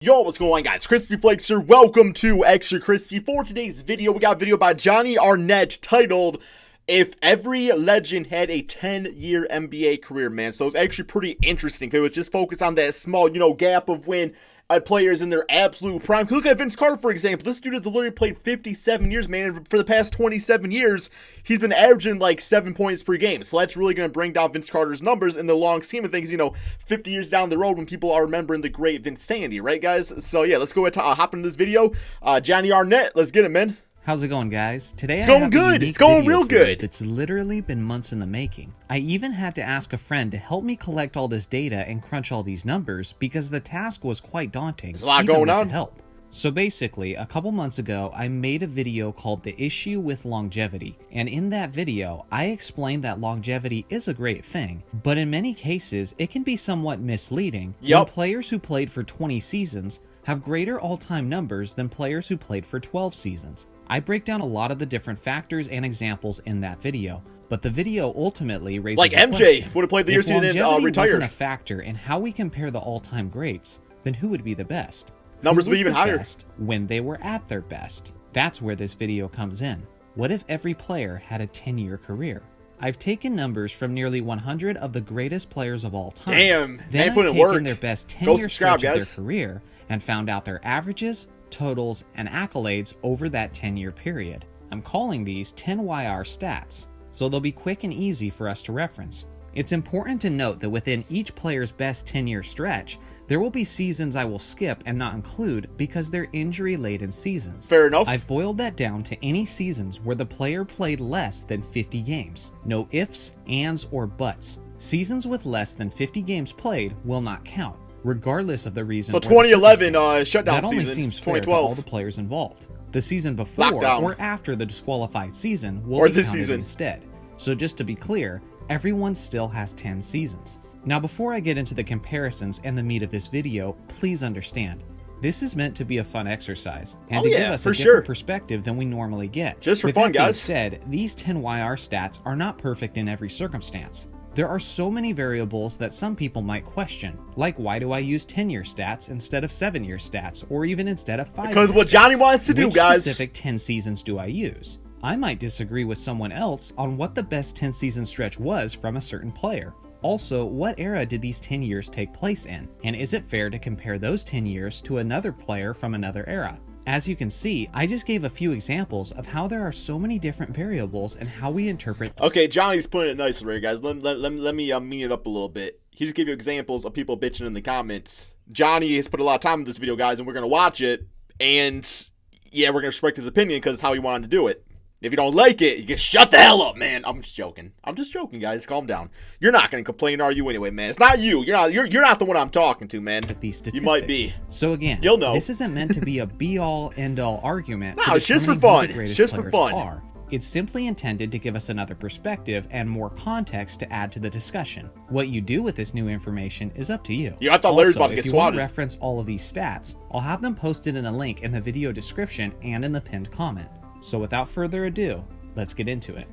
Yo, what's going on, guys? Crispy Flakes here. Welcome to Extra Crispy. For today's video, we got a video by Johnny Arnett titled, If Every Legend Had a 10-Year NBA Career, man. So it's actually pretty interesting. It was just focused on that small, gap of when players in their absolute prime. Look at Vince Carter, for example. This dude has literally played 57 years, man. For the past 27 years, he's been averaging like 7 points per game. So that's really going to bring down Vince Carter's numbers in the long scheme of things, 50 years down the road when people are remembering the great Vince Sandy, right, guys? So yeah, let's go ahead and hop into this video. Johnny Arnett, let's get it, man. How's it going, guys? Today it's going good. It's going real good. It's literally been months in the making. I even had to ask a friend to help me collect all this data and crunch all these numbers because the task was quite daunting. There's a lot going on. Help. So basically, a couple months ago, I made a video called The Issue with Longevity. And in that video, I explained that longevity is a great thing, but in many cases, it can be somewhat misleading when players who played for 20 seasons have greater all-time numbers than players who played for 12 seasons. I break down a lot of the different factors and examples in that video, but the video ultimately raises like MJ would have played the year he didn't retire. If longevity wasn't a factor in how we compare the all-time greats, then who would be the best? Numbers would be even higher. When they were at their best. That's where this video comes in. What if every player had a 10-year career? I've taken numbers from nearly 100 of the greatest players of all time. Damn, then I've taken their best 10-year stretch of their career and found out their averages, totals, and accolades over that 10-year period. I'm calling these 10YR stats, so they'll be quick and easy for us to reference. It's important to note that within each player's best 10-year stretch, there will be seasons I will skip and not include because they're injury-laden seasons. Fair enough. I've boiled that down to any seasons where the player played less than 50 games. No ifs, ands, or buts. Seasons with less than 50 games played will not count, regardless of the reason. So 2011 shutdown that only season, seems 2012. Fair to all the players involved. The season before Lockdown. or after the disqualified season will be this counted season instead. So just to be clear, everyone still has 10 seasons. Now before I get into the comparisons and the meat of this video, please understand, this is meant to be a fun exercise and to give us a different perspective than we normally get. Just for fun, guys. That being said, these 10YR stats are not perfect in every circumstance. There are so many variables that some people might question, like why do I use 10-year stats instead of 7-year stats, or even instead of 5-year stats? Because what Johnny wants to do, guys. Which specific 10 seasons do I use? I might disagree with someone else on what the best 10-season stretch was from a certain player. Also, what era did these 10 years take place in? And is it fair to compare those 10 years to another player from another era? As you can see, I just gave a few examples of how there are so many different variables and how we interpret. Okay, Johnny's putting it nicely right, guys. Let me mean it up a little bit. He just gave you examples of people bitching in the comments. Johnny has put a lot of time in this video, guys, and we're going to watch it. And yeah, we're going to respect his opinion because it's how he wanted to do it. If you don't like it, you can shut the hell up, man. I'm just joking. I'm just joking, guys. Calm down. You're not going to complain, are you, anyway, man? It's not you. You're not the one I'm talking to, man. You might be. So again, you'll know. This isn't meant to be a be-all, end-all argument. No, it's just for fun. It's just for fun. It's simply intended to give us another perspective and more context to add to the discussion. What you do with this new information is up to you. Yeah, I thought Larry's about to get swatted. If you want to reference all of these stats, I'll have them posted in a link in the video description and in the pinned comment. So without further ado, let's get into it.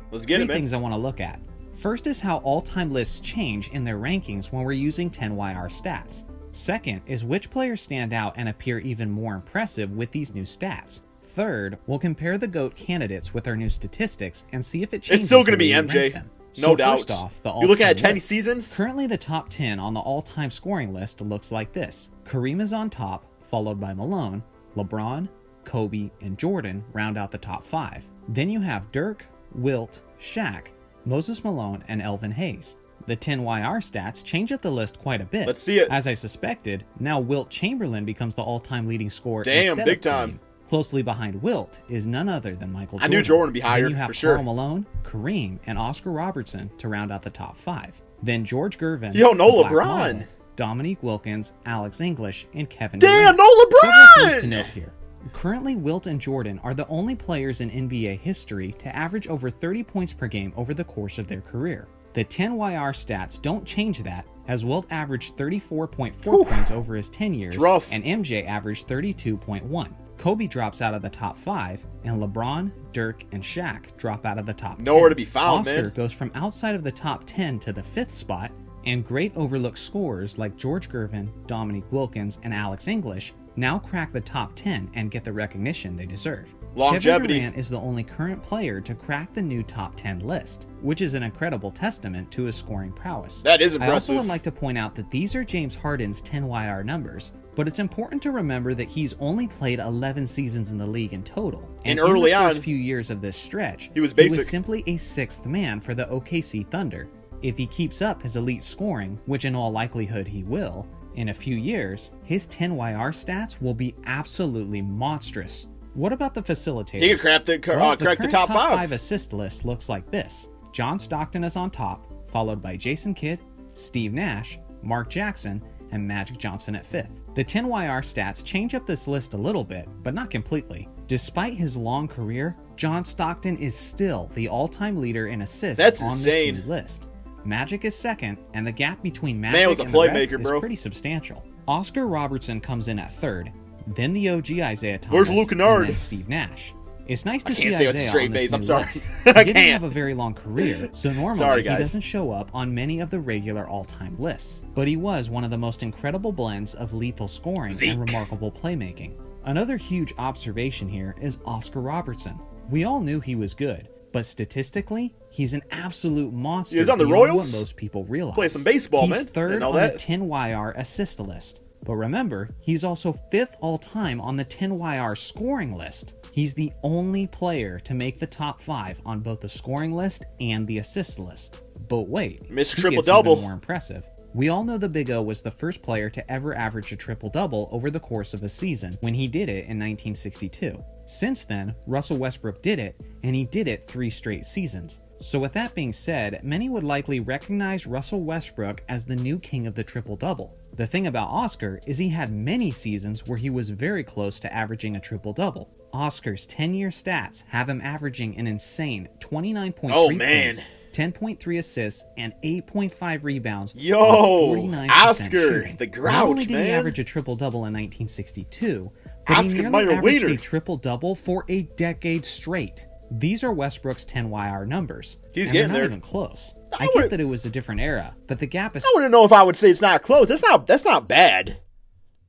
Let's get it, man. Three things I want to look at. First is how all-time lists change in their rankings when we're using 10YR stats. Second is which players stand out and appear even more impressive with these new stats. Third, we'll compare the GOAT candidates with our new statistics and see if it changes. It's still going to be MJ, no doubt. First off, you're looking at 10 seasons? Currently, the top 10 on the all-time scoring list looks like this. Kareem is on top, followed by Malone, LeBron, Kobe, and Jordan round out the top 5. Then you have Dirk, Wilt, Shaq, Moses Malone, and Elvin Hayes. The 10YR stats change up the list quite a bit. Let's see it. As I suspected, now Wilt Chamberlain becomes the all-time leading scorer. Damn, big time. Closely behind Wilt is none other than Michael Jordan. I knew Jordan would be higher, then you have for sure. Karl Malone, Kareem, and Oscar Robertson to round out the top 5. Then George Gervin, yo, no the Black LeBron, Model, Dominique Wilkins, Alex English, and Kevin Durant. Durant. No LeBron! Several things to note here. Currently, Wilt and Jordan are the only players in NBA history to average over 30 points per game over the course of their career. The 10YR stats don't change that, as Wilt averaged 34.4 points over his 10 years, and MJ averaged 32.1. Kobe drops out of the top 5, and LeBron, Dirk, and Shaq drop out of the top 10. Nowhere to be found, Oscar man. goes from outside of the top 10 to the 5th spot, And great overlooked scorers like George Gervin, Dominique Wilkins, and Alex English now crack the top 10 and get the recognition they deserve. Longevity. Kevin Durant is the only current player to crack the new top 10 list, which is an incredible testament to his scoring prowess. That is I also impressive. would like to point out that these are James Harden's 10YR numbers, but it's important to remember that he's only played 11 seasons in the league in total. And early in the on, first few years of this stretch, he was basic. He was simply a sixth man for the OKC Thunder. If he keeps up his elite scoring, which in all likelihood he will, in a few years, his 10YR stats will be absolutely monstrous. What about the facilitators? He could crack the current top five. Assist list looks like this. John Stockton is on top, followed by Jason Kidd, Steve Nash, Mark Jackson, and Magic Johnson at 5th. The 10YR stats change up this list a little bit, but not completely. Despite his long career, John Stockton is still the all-time leader in assists That's on insane. this new list. Magic is second, and the gap between Man Magic was a and the rest playmaker, is bro. pretty substantial. Oscar Robertson comes in at 3rd, then the OG Isaiah Thomas, Where's Luke Kennard? and then Steve Nash. It's nice to I see can't say with a Isaiah straight on this face, I'm new sorry. list. I He didn't can't. have a very long career, so normally Sorry, he guys. doesn't show up on many of the regular all-time lists. But he was one of the most incredible blends of lethal scoring Zeke. and remarkable playmaking. Another huge observation here is Oscar Robertson. We all knew he was good, but statistically, he's an absolute monster. He was on the beyond Royals? What most people realize. Play some baseball, he's man. Third Didn't know on that. the 10YR assist list. But remember, he's also 5th all-time on the 10YR scoring list. He's the only player to make the top 5 on both the scoring list and the assist list. But wait, Mr. he Triple gets Double. even more impressive. We all know the Big O was the first player to ever average a triple-double over the course of a season when he did it in 1962. Since then, Russell Westbrook did it, and he did it 3 straight seasons. So with that being said, many would likely recognize Russell Westbrook as the new king of the triple-double. The thing about Oscar is he had many seasons where he was very close to averaging a triple-double. Oscar's 10-year stats have him averaging an insane 29.3 Oh, man. points, 10.3 assists, and 8.5 rebounds. Yo, with 49% Oscar, shooting. the Not grouch, only did he man. average a triple-double in 1962, but Oscar he nearly Mayer averaged Wiener. a triple-double for a decade straight. These are Westbrook's 10YR numbers. He's and getting they're there. not even close. I I would- get that it was a different era, but the gap is I wouldn't know if I would say it's not close. That's not bad.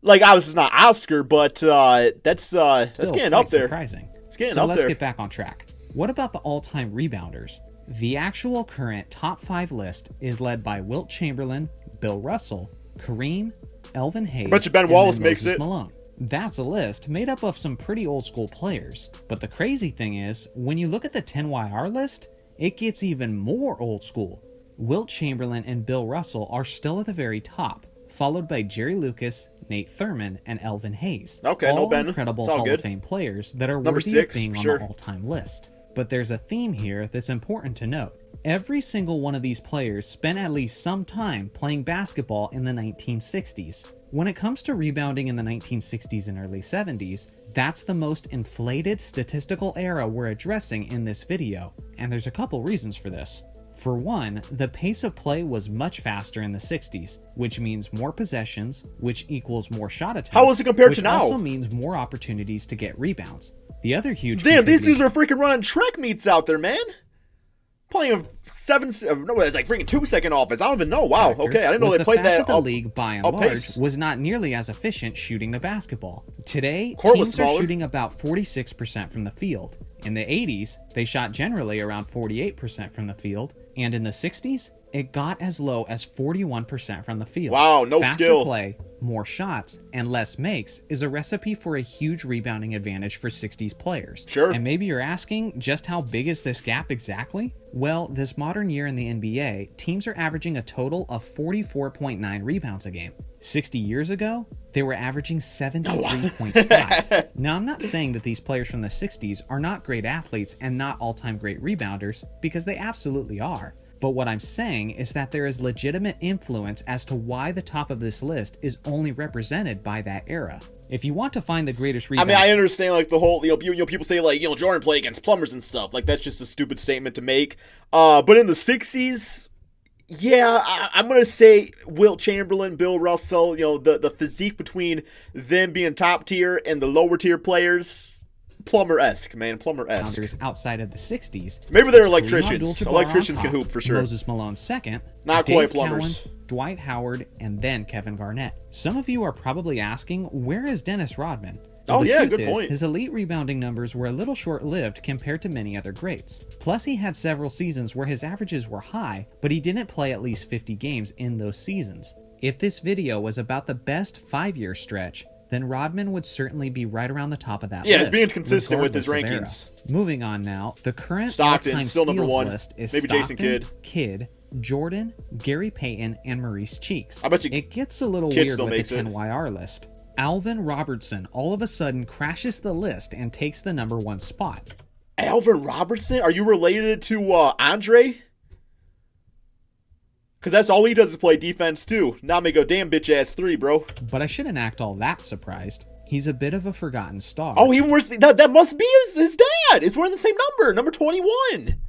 Like, obviously it's not Oscar, but that's still getting quite up there. surprising. It's getting So up let's there. get back on track. What about the all-time rebounders? The actual current top 5 list is led by Wilt Chamberlain, Bill Russell, Kareem, Elvin Hayes, bet you Ben and Wallace then makes Moses it. Malone. That's a list made up of some pretty old school players. But the crazy thing is, when you look at the 10YR list, it gets even more old school. Wilt Chamberlain and Bill Russell are still at the very top, followed by Jerry Lucas, Nate Thurman, and Elvin Hayes. Okay, all no Ben. incredible It's all Hall good. of Fame players that are Number worthy 6, of being for on sure. the all-time list. But there's a theme here that's important to note. Every single one of these players spent at least some time playing basketball in the 1960s. When it comes to rebounding in the 1960s and early 70s, that's the most inflated statistical era we're addressing in this video, and there's a couple reasons for this. For one, the pace of play was much faster in the 60s, which means more possessions, which equals more shot attempts. How is it compared which to now? also means more opportunities to get rebounds. The other huge Damn, these contributing- dudes are freaking running track meets out there, man. Playing it's like freaking 2-second offense. I don't even know. Wow. factor Okay, I didn't know was they the played fact that. the Up. league, by and up large, pace. was not nearly as efficient shooting the basketball. Today, Court was teams are smaller. shooting about 46% from the field. In the 80s, they shot generally around 48% from the field, and in the 60s, it got as low as 41% from the field. Wow, no Faster skill. play, more shots, and less makes is a recipe for a huge rebounding advantage for 60s players. Sure. And maybe you're asking, just how big is this gap exactly? Well, this modern year in the NBA, teams are averaging a total of 44.9 rebounds a game. 60 years ago, they were averaging 73.5. Now, I'm not saying that these players from the 60s are not great athletes and not all-time great rebounders, because they absolutely are. But what I'm saying is that there is legitimate influence as to why the top of this list is only represented by that era. If you want to find the greatest I rebound, mean, I understand like the whole people say like Jordan played against plumbers and stuff. Like that's just a stupid statement to make. But in the 60s, yeah, I'm gonna say Wilt Chamberlain, Bill Russell. The physique between them being top tier and the lower tier players. Plumber-esque, man. Plumber-esque. Outside of the 60s. Maybe they're It's Kareem electricians. Abdul-Jabbar Electricians on can top, hoop for sure. Moses Malone second. Not Dave quite plumbers. Cowan, Dwight Howard, and then Kevin Garnett. Some of you are probably asking, where is Dennis Rodman? Well, Oh the yeah, truth good is, point. His elite rebounding numbers were a little short-lived compared to many other greats. Plus, he had several seasons where his averages were high, but he didn't play at least 50 games in those seasons. If this video was about the best 5-year stretch, then Rodman would certainly be right around the top of that list. Yeah, he's being consistent with his regardless of era. rankings. Moving on now, the current Stockton, all-time still number steals one. list is Maybe Jason Stockton, Kidd. Jordan, Gary Payton, and Maurice Cheeks. I bet you it gets a little Kidd weird still with the makes it. 10YR list. Alvin Robertson all of a sudden crashes the list and takes the number 1 spot. Alvin Robertson? Are you related to Andre? Because that's all he does is play defense too. Now may go, damn bitch ass 3, bro. But I shouldn't act all that surprised. He's a bit of a forgotten star. Oh, even worse. That must be his dad. It's wearing the same number 21.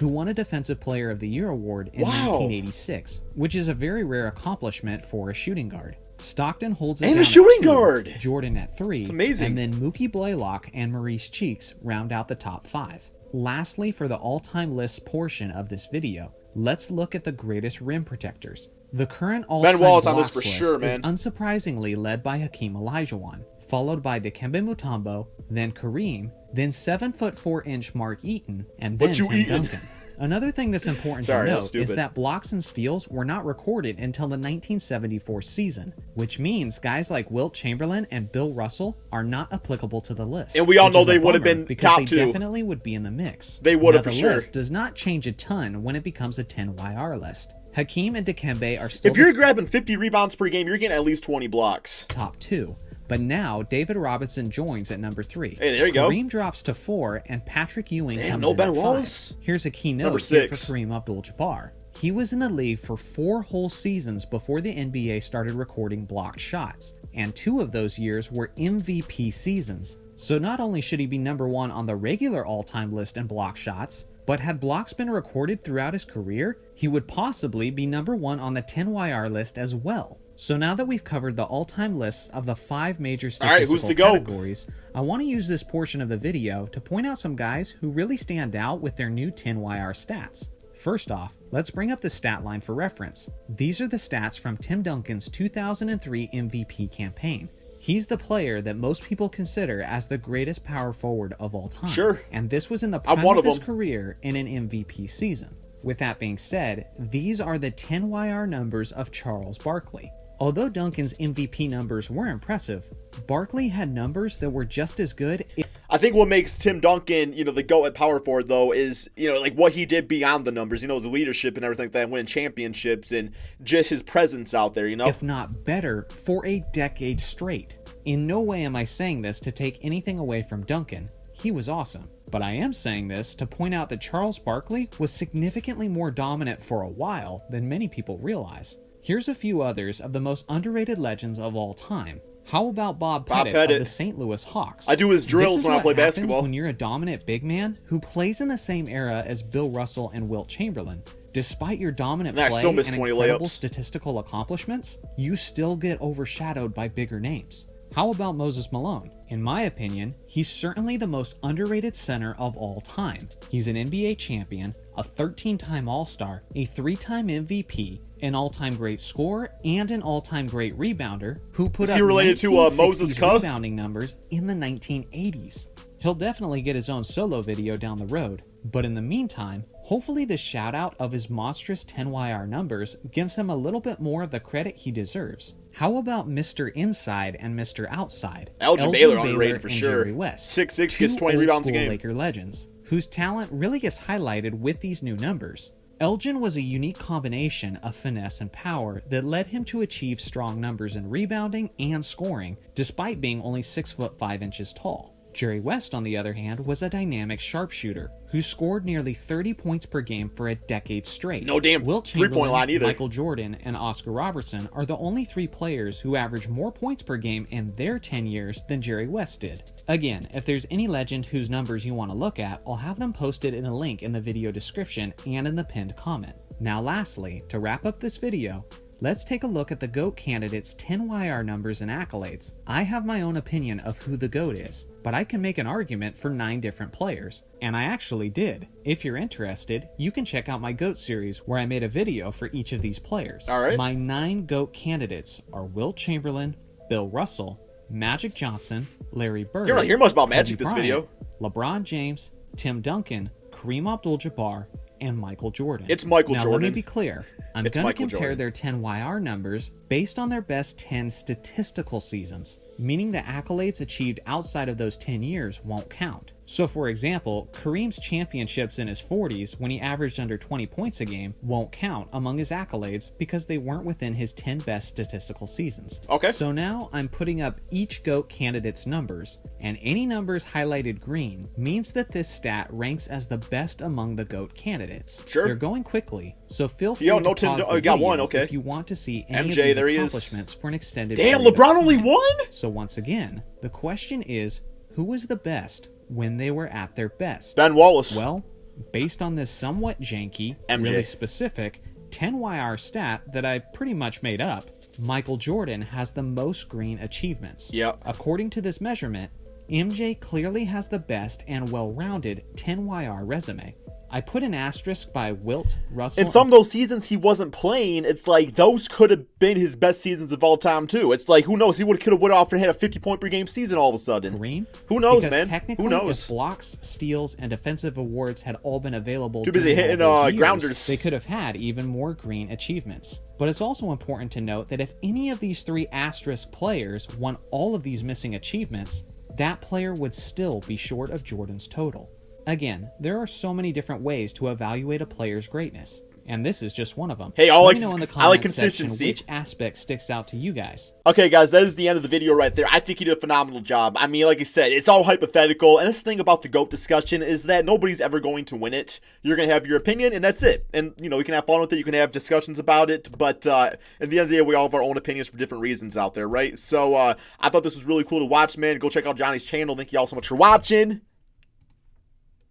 Who won a Defensive Player of the Year award in 1986, which is a very rare accomplishment for a shooting guard. Stockton holds it And down a shooting at 2, guard. Jordan at 3, It's amazing. and then Mookie Blaylock and Maurice Cheeks round out the top 5. Lastly, for the all-time list portion of this video, let's look at the greatest rim protectors. The current all-time Ben Wallace on this blocks for list sure, is man. unsurprisingly led by Hakeem Olajuwon, followed by Dikembe Mutombo, then Kareem, then 7'4" Mark Eaton, and then What you Tim eating? Duncan. Another thing that's important Sorry, to that was note is stupid. that blocks and steals were not recorded until the 1974 season, which means guys like Wilt Chamberlain and Bill Russell are not applicable to the list. And we all which know is a they would have bummer been because top they 2. definitely would be in the mix. They would have Now, for the sure. list does not change a ton when it becomes a 10YR list. Hakeem and Dikembe are still If you're grabbing 50 rebounds per game, you're getting at least 20 blocks. the top 2. But now, David Robinson joins at number 3. Hey, there you go. Kareem drops to 4, and Patrick Ewing Damn, comes no in Ben at 5. Wallace? Here's a key Number note here for 6. Kareem Abdul-Jabbar. He was in the league for 4 whole seasons before the NBA started recording blocked shots, and 2 of those years were MVP seasons. So not only should he be number 1 on the regular all-time list in block shots, but had blocks been recorded throughout his career, he would possibly be number 1 on the 10YR list as well. So now that we've covered the all-time lists of the 5 major right, who's statistical the GOAT? categories, I want to use this portion of the video to point out some guys who really stand out with their new 10YR stats. First off, let's bring up the stat line for reference. These are the stats from Tim Duncan's 2003 MVP campaign. He's the player that most people consider as the greatest power forward of all time. Sure. And this was in the I'm prime one of of his them. career in an MVP season. With that being said, these are the 10YR numbers of Charles Barkley. Although Duncan's MVP numbers were impressive, Barkley had numbers that were just as good. I think what makes Tim Duncan, the GOAT at power forward, though, is, like what he did beyond the numbers, his leadership and everything like that, winning championships and just his presence out there, If not better, for a decade straight. In no way am I saying this to take anything away from Duncan. He was awesome. But I am saying this to point out that Charles Barkley was significantly more dominant for a while than many people realize. Here's a few others of the most underrated legends of all time. How about Bob Pettit of the St. Louis Hawks? I do his drills This is when I what play happens basketball. when you're a dominant big man who plays in the same era as Bill Russell and Wilt Chamberlain. Despite your dominant And I play still and missed 20 incredible layups. statistical accomplishments, you still get overshadowed by bigger names. How about Moses Malone? In my opinion, he's certainly the most underrated center of all time. He's an NBA champion, a 13-time All-Star, a 3-time MVP, an all-time great scorer, and an all-time great rebounder who put Is up he related to, 1960s Moses Cuh? rebounding numbers in the 1980s. He'll definitely get his own solo video down the road, but in the meantime, hopefully the shout out of his monstrous 10YR numbers gives him a little bit more of the credit he deserves. How about Mr. Inside and Mr. Outside? Elgin Baylor underrated for and sure. Jerry West, 6'6", gets 20 two rebounds a old-school game. Laker legends, whose talent really gets highlighted with these new numbers. Elgin was a unique combination of finesse and power that led him to achieve strong numbers in rebounding and scoring, despite being only 6'5" tall. Jerry West, on the other hand, was a dynamic sharpshooter who scored nearly 30 points per game for a decade straight. No damn Wilt three-point Chamberlain, line either. Michael Jordan, and Oscar Robertson are the only 3 players who average more points per game in their 10 years than Jerry West did. Again, if there's any legend whose numbers you want to look at, I'll have them posted in a link in the video description and in the pinned comment. Now lastly, to wrap up this video, let's take a look at the GOAT candidates' 10 YR numbers and accolades. I have my own opinion of who the GOAT is, but I can make an argument for 9 different players. And I actually did. If you're interested, you can check out my GOAT series where I made a video for each of these players. All right. My 9 GOAT candidates are Wilt Chamberlain, Bill Russell, Magic Johnson, Larry Bird. You're not hearing much about Magic Kobe this Bryant, video. LeBron James, Tim Duncan, Kareem Abdul-Jabbar, and Michael Jordan. It's Michael now, Jordan. Let me be clear. I'm It's going to Michael compare Jordan. their 10 YR numbers based on their best 10 statistical seasons, meaning the accolades achieved outside of those 10 years won't count. So for example, Kareem's championships in his 40s when he averaged under 20 points a game won't count among his accolades because they weren't within his 10 best statistical seasons. Okay. So now I'm putting up each GOAT candidate's numbers, and any numbers highlighted green means that this stat ranks as the best among the GOAT candidates. Sure. They're going quickly, so feel free Yo, to no Tim pause Dun- the oh, got video one, okay. if you want to see any MJ, of these there he is. accomplishments for an extended Damn, period of LeBron only time. won? So once again, the question is, who was the best when they were at their best? Ben Wallace. Well, based on this somewhat janky, MJ. really specific 10 YR stat that I pretty much made up, Michael Jordan has the most green achievements. Yep. According to this measurement, MJ clearly has the best and well-rounded 10 YR resume. I put an asterisk by Wilt, Russell. In some of those seasons he wasn't playing, it's like those could have been his best seasons of all time too. It's like, who knows? He could have went off and had a 50-point per game season all of a sudden. Kareem? Who knows, Because man? Technically, Who knows? if blocks, steals, and defensive awards had all been available, Too busy during hitting, all those years, grounders. they could have had even more green achievements. But it's also important to note that if any of these 3 asterisk players won all of these missing achievements, that player would still be short of Jordan's total. Again, there are so many different ways to evaluate a player's greatness, and this is just one of them. Hey, Let me know in the I like comments section consistency. which aspect sticks out to you guys. Okay, guys, that is the end of the video right there. I think he did a phenomenal job. I mean, like I said, it's all hypothetical, and this thing about the GOAT discussion is that nobody's ever going to win it. You're going to have your opinion, and that's it. And, you know, you can have fun with it, you can have discussions about it, but at the end of the day, we all have our own opinions for different reasons out there, right? So, I thought this was really cool to watch, man. Go check out Johnny's channel. Thank you all so much for watching,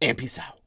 and peace out.